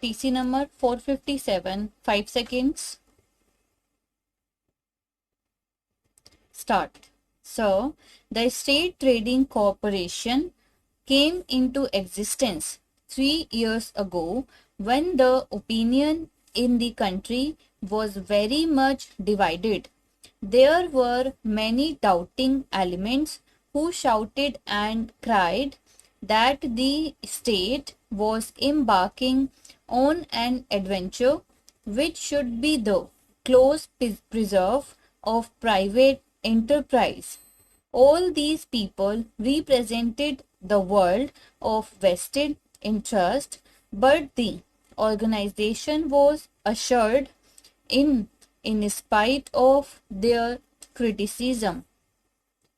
TC number 457, 5 seconds. Start. So, the State Trading Corporation came into existence 3 years ago when the opinion in the country was very much divided. There were many doubting elements who shouted and cried that the state was embarking on an adventure which should be the close preserve of private enterprise. All these people represented the world of vested interest, but the organization was assured in spite of their criticism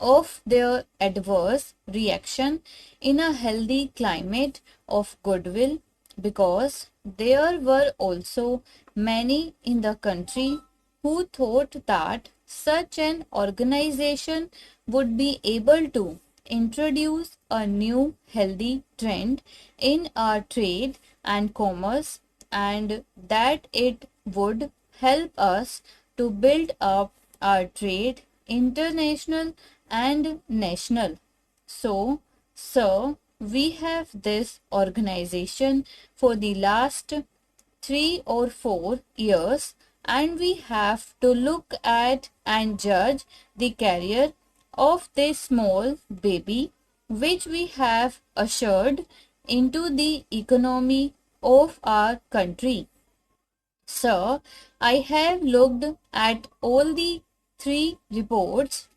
of their adverse reaction in a healthy climate of goodwill, because there were also many in the country who thought that such an organization would be able to introduce a new healthy trend in our trade and commerce, and that it would help us to build up our trade, international and national. So, sir, we have this organization for the last 3 or 4 years, and we have to look at and judge the career of this small baby which we have ushered into the economy of our country. Sir, I have looked at all the 3 reports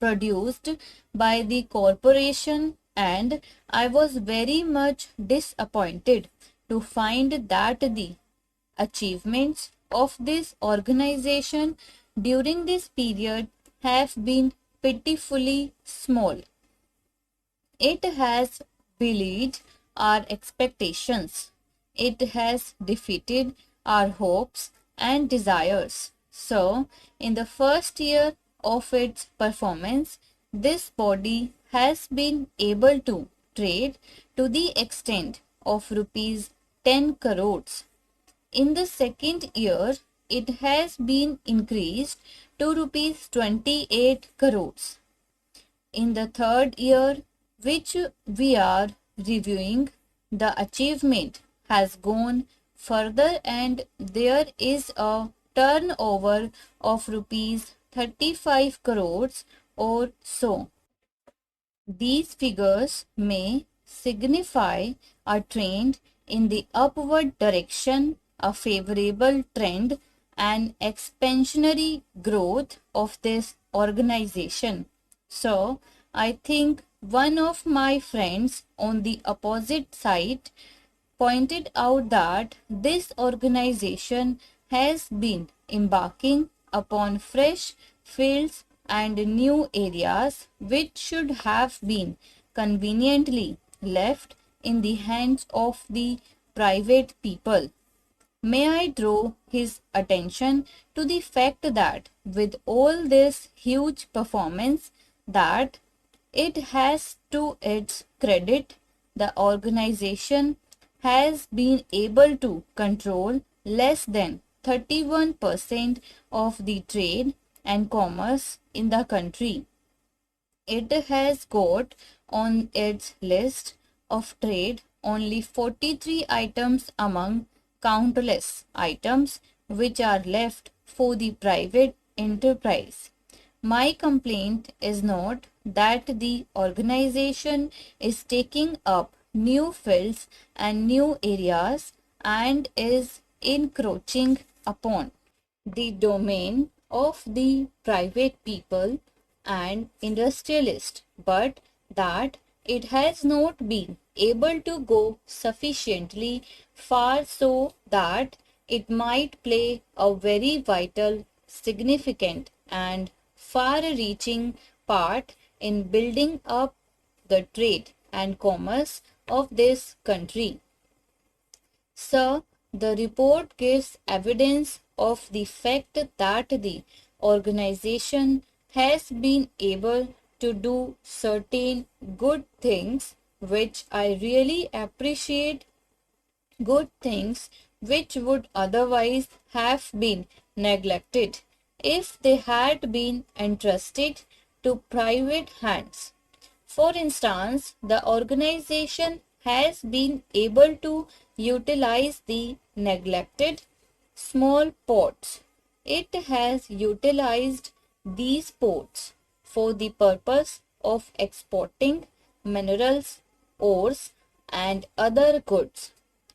produced by the corporation, and I was very much disappointed to find that the achievements of this organization during this period have been pitifully small. It has belied our expectations. It has defeated our hopes and desires. So, in the first year of its performance, this body has been able to trade to the extent of rupees 10 crores. In the second year, it has been increased to rupees 28 crores. In the third year, which we are reviewing, the achievement has gone further, and there is a turnover of rupees 35 crores or so. These figures may signify a trend in the upward direction, a favorable trend, and expansionary growth of this organization. So, I think one of my friends on the opposite side pointed out that this organization has been embarking upon fresh fields and new areas which should have been conveniently left in the hands of the private people. May I draw his attention to the fact that with all this huge performance, that it has to its credit, the organization has been able to control less than 31% of the trade and commerce in the country. It has got on its list of trade only 43 items among countless items which are left for the private enterprise. My complaint is not that the organization is taking up new fields and new areas and is encroaching upon the domain of the private people and industrialists, but that it has not been able to go sufficiently far so that it might play a very vital, significant, and far-reaching part in building up the trade and commerce of this country. Sir, the report gives evidence of the fact that the organization has been able to do certain good things which I really appreciate, good things which would otherwise have been neglected if they had been entrusted to private hands. For instance, the organization has been able to utilize the neglected small ports. It has utilized these ports for the purpose of exporting minerals, ores, and other goods.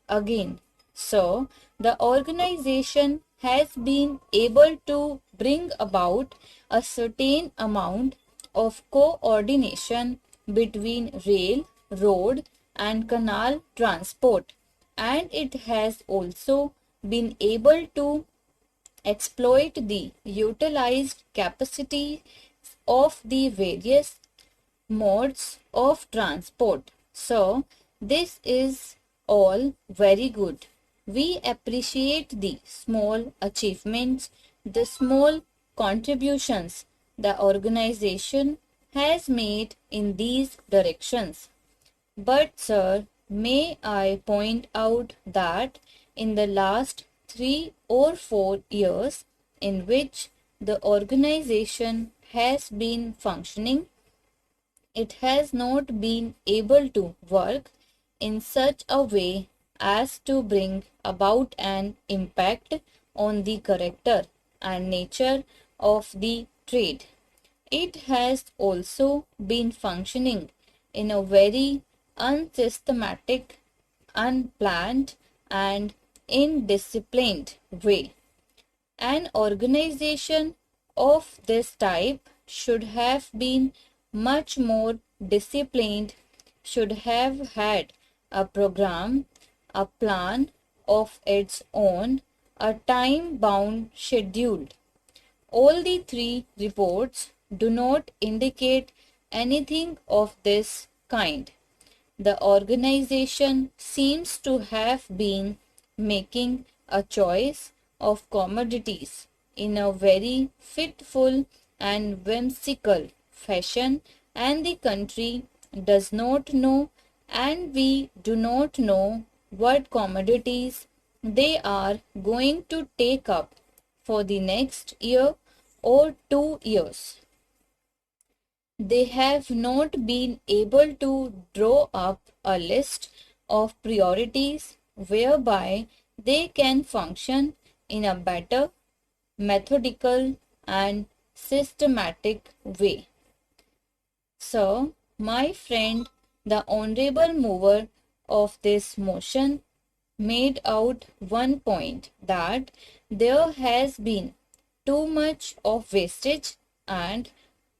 Again, so the organization has been able to bring about a certain amount of coordination between rail, road, and canal transport, and it has also been able to exploit the utilized capacity of the various modes of transport. So, this is all very good. We appreciate the small achievements, the small contributions the organization has made in these directions. But, sir, may I point out that in the last 3 or 4 years in which the organization has been functioning, it has not been able to work in such a way as to bring about an impact on the character and nature of the trade. It has also been functioning in a very unsystematic, unplanned, and indisciplined way. An organization of this type should have been much more disciplined, should have had a program, a plan of its own, a time-bound schedule. All the three reports do not indicate anything of this kind. The organization seems to have been making a choice of commodities in a very fitful and whimsical fashion, and the country does not know, and we do not know what commodities they are going to take up for the next year or 2 years. They have not been able to draw up a list of priorities whereby they can function in a better, methodical, and systematic way. So, my friend, the honorable mover of this motion made out one point, that there has been too much of wastage and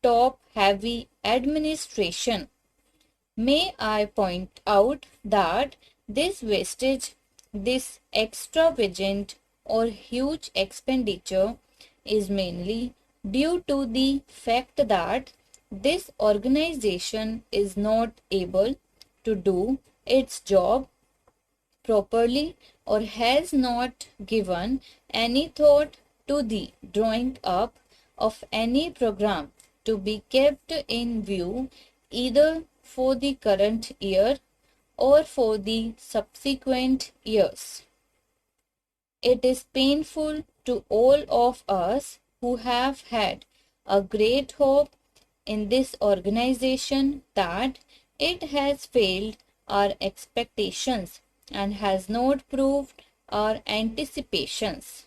top heavy administration. May I point out that this wastage, this extravagant or huge expenditure is mainly due to the fact that this organization is not able to do its job properly or has not given any thought to the drawing up of any program to be kept in view either for the current year or for the subsequent years. It is painful to all of us who have had a great hope in this organization that it has failed our expectations and has not proved our anticipations.